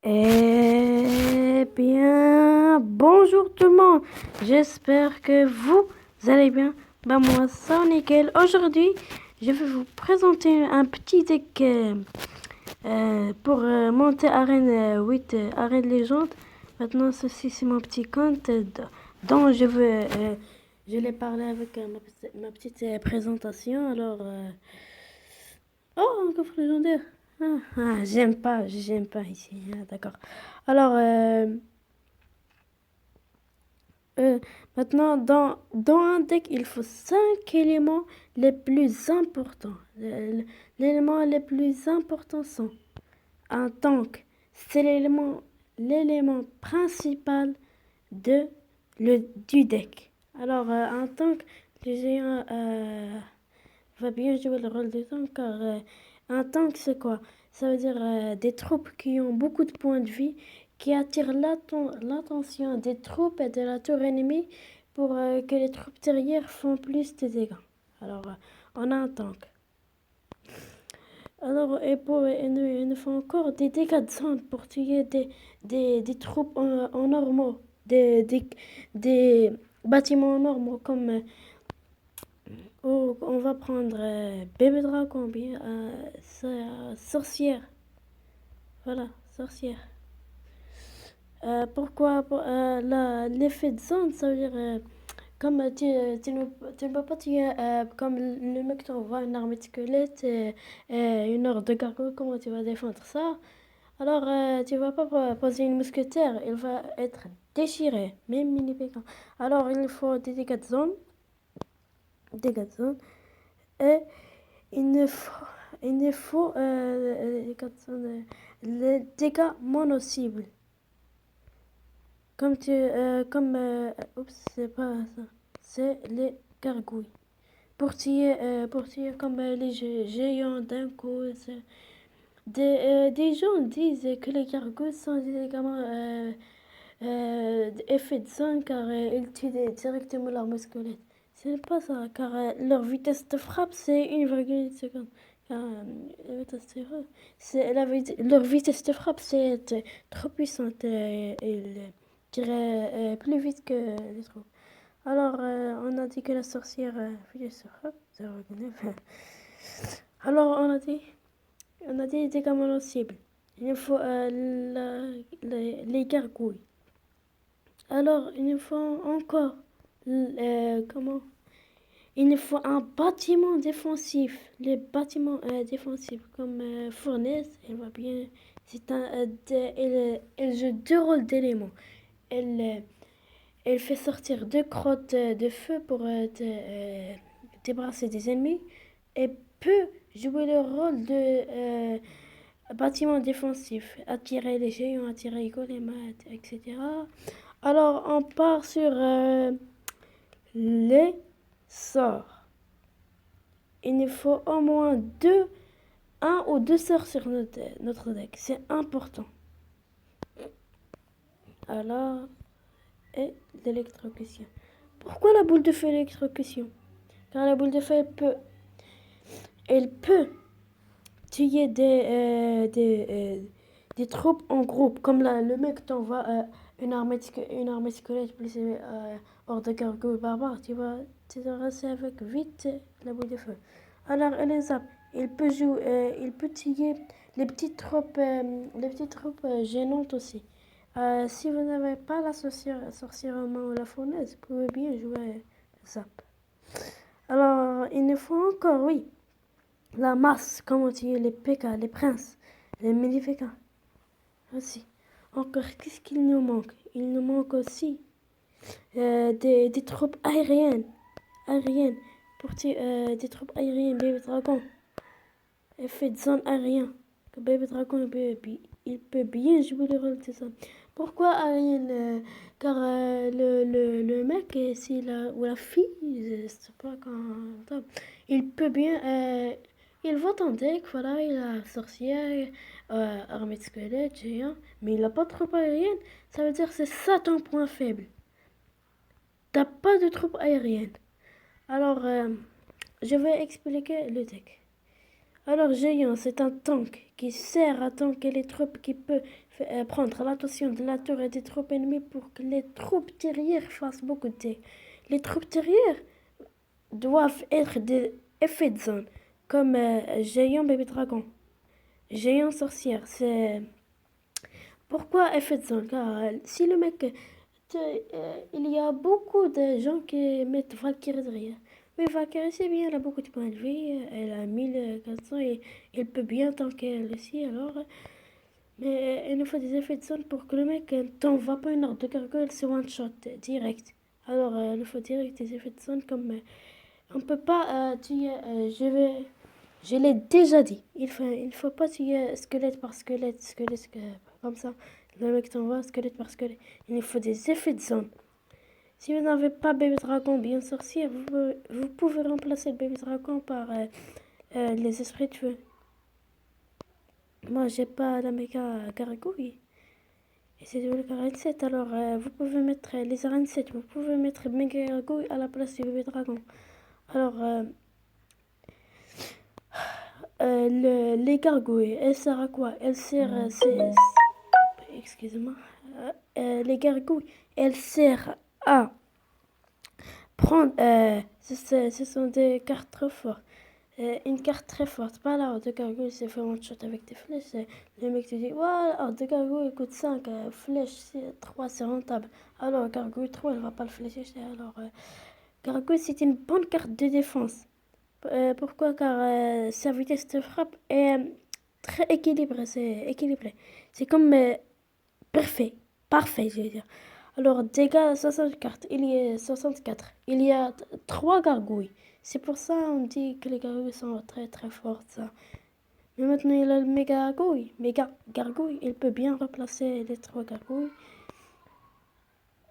Eh bien, bonjour tout le monde. J'espère que vous allez bien. Moi, ça nickel. Aujourd'hui, je vais vous présenter un petit deck pour monter arène 8, arène légende. Maintenant, ceci c'est mon petit compte dont je l'ai parlé avec ma petite présentation. Oh, un coffre légendaire. J'aime pas ici. Ah, d'accord. Alors, euh, maintenant, dans un deck, il faut 5 éléments les plus importants. L'élément les plus importants sont un tank. C'est l'élément principal de, du deck. Alors, un tank, le géant va bien jouer le rôle de tank car un tank c'est quoi? Ça veut dire des troupes qui ont beaucoup de points de vie, qui attirent l'attention des troupes et de la tour ennemie pour que les troupes terrières font plus de dégâts. Alors, on a un tank. Alors, il nous faut encore des dégâts de zone pour tuer des troupes en normaux, des bâtiments normaux comme on va prendre bébé dragon, bien, sorcière. Voilà, sorcière. Pourquoi l'effet de zone, ça veut dire comme tu ne peux pas tuer comme le mec t'envoie une armée de squelettes et une horde de gargoyles, comment tu vas défendre ça? Alors tu vas pas poser une mousquetaire, il va être déchiré, même mini pécan. Alors il faut des dégâts de zone et il ne faut, il ne faut les dégâts mono-cibles. Oups, c'est pas ça. C'est les gargouilles. Pour tuer comme les géants d'un coup. Des gens disent que les gargouilles sont des également effets de zone car ils tuent directement leur squelette. Ce n'est pas ça, car leur vitesse de frappe c'est 1,8 seconde. Car, leur vitesse de frappe c'est trop puissante et ils tirent plus vite que les troupes. Alors, on a dit que la sorcière vitesse de frappe 0,9. Alors, on a dit des gamins cibles. Il nous faut les gargouilles. Alors, il nous faut encore comment il nous faut un bâtiment défensif. Les bâtiments défensifs comme fournaise, elle va bien. C'est elle joue deux rôles d'éléments. Elle, euh, elle fait sortir deux crottes de feu pour débarrasser des ennemis et peut jouer le rôle de bâtiment défensif, attirer les géants, attirer les golems, etc. Alors on part sur les sorts. Il nous faut au moins un ou deux sorts sur notre deck. C'est important. Alors, et l'électrocution. Pourquoi la boule de feu électrocution? Car la boule de feu elle peut tuer des troupes en groupe. Comme le mec t'envoie une armée squelette plus hors de gargouilles barbares. Tu dois rester avec vite la boule de feu. Alors, Elisa, il peut tuer les petites troupes gênantes aussi. Si vous n'avez pas la sorcière en main ou la fournaise, vous pouvez bien jouer Zap. Alors, il nous faut encore, oui, la masse, comment tuer les PK, les princes, les mini-PK aussi. Encore, qu'est-ce qu'il nous manque? Il nous manque aussi des troupes aériennes, pour tuer des troupes aériennes, Baby Dragon, effet de zone aérien. Que Baby Dragon, il peut bien jouer le rôle de zone. Pourquoi aérienne car le mec, ou la fille, je sais pas quand, il peut bien, il va ton deck, voilà, il a sorcière, armée de squelettes, géant, mais il a pas de troupes aériennes, ça veut dire que c'est ça ton point faible. T'as pas de troupes aériennes. Alors, je vais expliquer le deck. Alors, géant, c'est un tank qui sert à tanker les troupes qui peut prendre l'attention de la tour et des troupes ennemies pour que les troupes terrières fassent beaucoup de dégâts. Les troupes terrières doivent être des effets de zone, comme géant bébé dragon, géant sorcière. C'est pourquoi effet de zone? Car si le mec, il y a beaucoup de gens qui mettent Valkyrie derrière. Oui, Valkyrie c'est bien, elle a beaucoup de points de vie, elle a 1400 et il peut bien tanker elle aussi. Alors, mais il nous faut des effets de zone pour que le mec ne t'envoie pas une ordre de gargoyle, c'est one shot direct. Alors, il nous faut direct des effets de zone comme on peut pas tuer. Je l'ai déjà dit. Il faut pas tuer squelette par squelette, comme ça. Le mec t'envoie squelette par squelette. Il nous faut des effets de zone. Si vous n'avez pas bébé dragon bien sorcier, vous pouvez remplacer le bébé dragon par les esprits de feu. Moi, j'ai pas la méga gargouille. Et c'est le 47. Alors, vous pouvez mettre les arènes 7. Vous pouvez mettre méga gargouille à la place du bébé dragon. Alors, les gargouilles, elles servent à quoi? Elles servent, excusez-moi, les gargouilles, elles servent à prendre, ce sont des cartes trop fortes. Une carte très forte, pas la horde de gargouille, c'est fait one shot avec des flèches. Le mec te dit, ouais, horde de gargouille coûte 5, flèche 3, c'est rentable. Alors, gargouille 3, elle va pas le flécher. Alors, gargouille, c'est une bonne carte de défense. Pourquoi? Car sa vitesse de frappe est très équilibrée. C'est équilibré. C'est comme parfait, je veux dire. Alors, dégâts 64. Il y a 64. Il y a 3 gargouilles. C'est pour ça on dit que les gargouilles sont très très fortes. Ça. Mais maintenant, il a le méga gargouille. Méga gargouille, il peut bien remplacer les 3 gargouilles.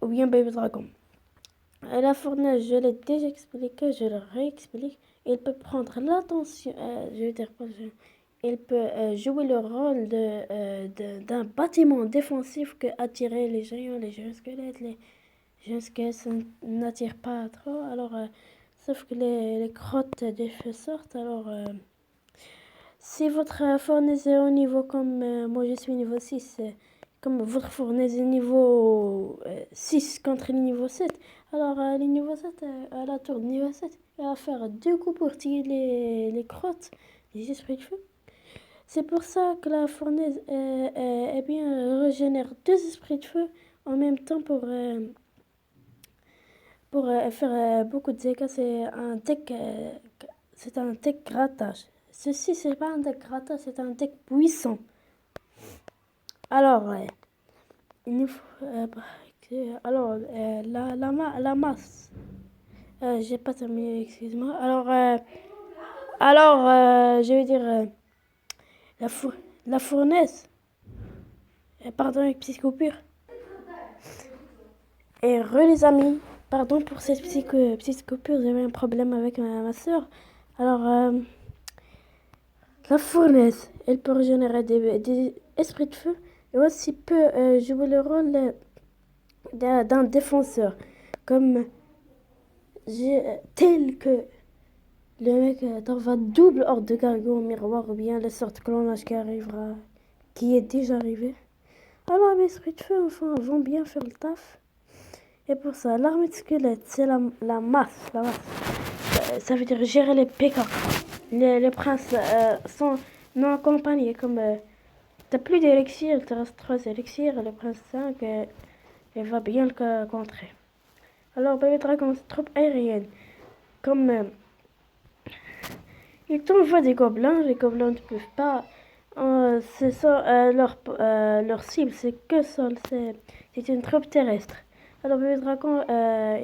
Ou bien bébé dragon. La fournaise, je l'ai déjà expliqué, je le réexplique. Il peut prendre l'attention, je veux dire pas, il peut jouer le rôle d'un bâtiment défensif que attirer les géants squelettes. Les géants squelettes n'attirent pas trop, alors sauf que les crottes des feux sortent. Alors, si votre fournaise est au niveau comme moi je suis niveau 6, comme votre fournaise est niveau 6 contre le niveau 7, alors le niveau 7, à la tour de niveau 7, elle va faire 2 coups pour tirer les crottes des esprits de feu. C'est pour ça que la fournaise eh bien, régénère 2 esprits de feu en même temps pour faire beaucoup de dégâts. C'est un deck grattage. Ceci, c'est pas un deck grattage, c'est un deck puissant. Alors, il nous faut, alors la masse. J'ai pas terminé, excuse-moi. Alors, je vais dire la, four, la fournaise. Pardon, avec petite coupure. Et les amis, pardon pour cette petite coupure, j'avais un problème avec ma soeur. Alors, la fournaise, elle peut régénérer des esprits de feu et aussi peut jouer le rôle d'un défenseur, comme tel que le mec t'envoie double horde de gargouilles au miroir ou bien la sorte clonage qui est déjà arrivé. Alors mes esprits de feu enfin, vont bien faire le taf. Et pour ça, l'armée de squelettes, c'est la masse. La masse. Ça veut dire gérer les PK. Les princes sont non accompagnés. Comme t'as plus d'élixir, il te reste 3 élixirs. Le prince 5, il va bien le contrer. Alors, bébé dragon, c'est trop aérienne. Comme ils t'envoient des gobelins, les gobelins ne peuvent pas. C'est ça, leur cible, c'est que sol, c'est une troupe terrestre. Alors, bébé dragon,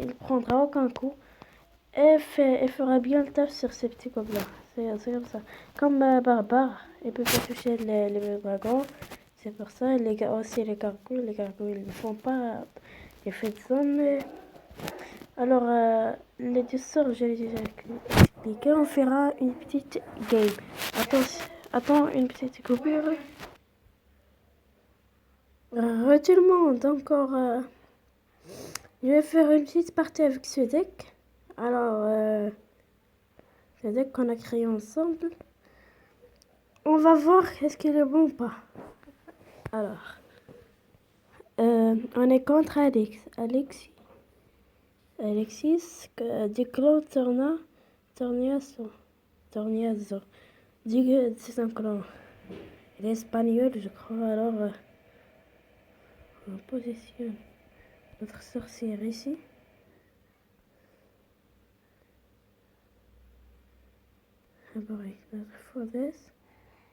il prendra aucun coup et fera bien le taf sur ces petits gobelins. C'est comme ça. Comme barbare, il peut pas toucher les bébés dragons. C'est pour ça, aussi les gargouilles, ils ne font pas effet de zone. Alors, les deux sorts, j'ai déjà expliqué. On fera une petite game. Attends une petite coupure. Tout le monde, encore. Je vais faire une petite partie avec ce deck. Alors, ce deck qu'on a créé ensemble. On va voir est-ce qu'il est bon ou pas. Alors, On est contre Alexis du clan Torniazo. Dit que c'est un clan. Il est espagnol, je crois, alors on positionne notre sorcière ici. Avec notre forteresse.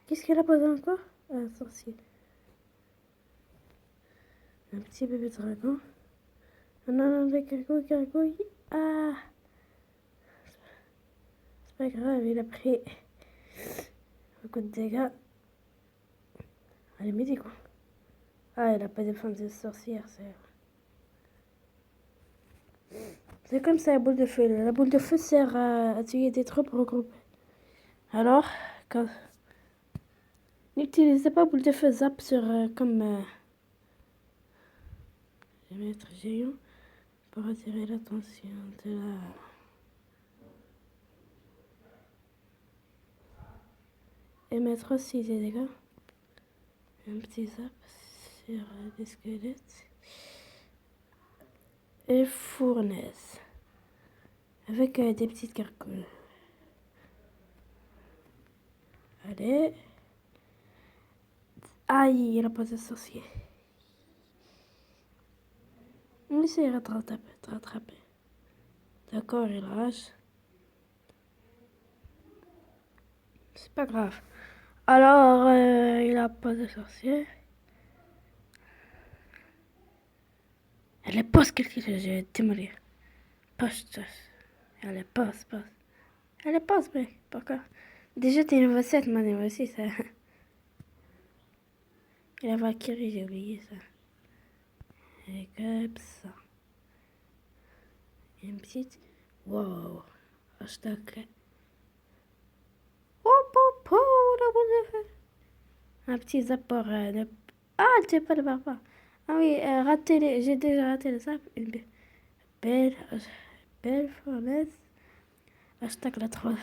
Qu'est-ce qu'elle a posé encore? Un sorcier. Un petit bébé dragon. Non, des gargouilles. Ah! C'est pas grave, il a pris beaucoup de dégâts. Elle est midi quoi. Ah, elle a pas défendu sorcière, c'est comme ça la boule de feu. La boule de feu sert à tuer des troupes regroupées. Alors, quand... n'utilisez pas boule de feu zap sur comme maître géant pour attirer l'attention de la... Et mettre aussi des dégâts. Un petit zap sur des squelettes. Et fournaise. Avec des petites gargouilles. Allez. Aïe, il a pas de sorcier. On essaiera de rattraper. D'accord, il rage. C'est pas grave. Alors, il a pas de sorcier. Elle est poste quelque chose, je vais démolir. Poste. Elle est poste. Elle est poste, mec. Pourquoi? Déjà, t'es niveau 7, moi niveau 6. Et la Valkyrie, j'ai oublié ça. Et comme ça. Et une petite... Wow. Hashtag... Un petit zappor de... Ah, tu pas le barbare. Ah oui, j'ai déjà raté le zap. Une belle fournaise. Hashtag la 3.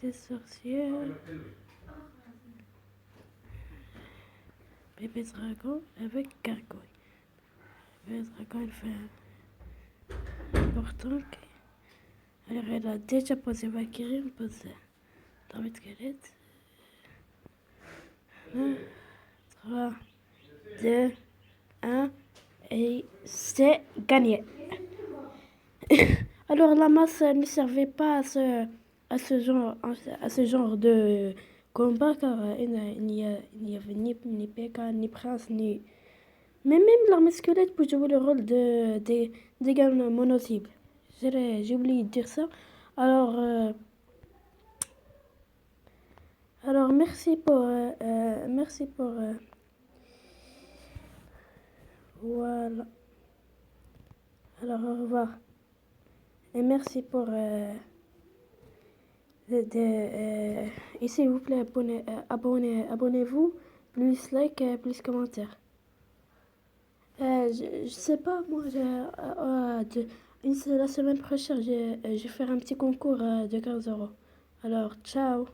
Des sorcières. Bébé dragon avec gargouille. Bébé dragon, il fait important. Alors, elle a déjà posé Valkyrie, on pose dans le squelette. 1, 3, 2, 1, et c'est gagné. Alors la masse ne servait pas à ce genre de combat car il n'y avait ni P.K., ni Prince, ni... Mais même l'armée squelette peut jouer le rôle de dégâts mono-cibles. J'ai oublié de dire ça. Alors merci pour... voilà. Alors au revoir. Et merci pour... et s'il vous plaît, abonnez-vous, plus like, plus commentaire. Je sais pas, moi, la semaine prochaine, je vais faire un petit concours de 15 euros. Alors, ciao!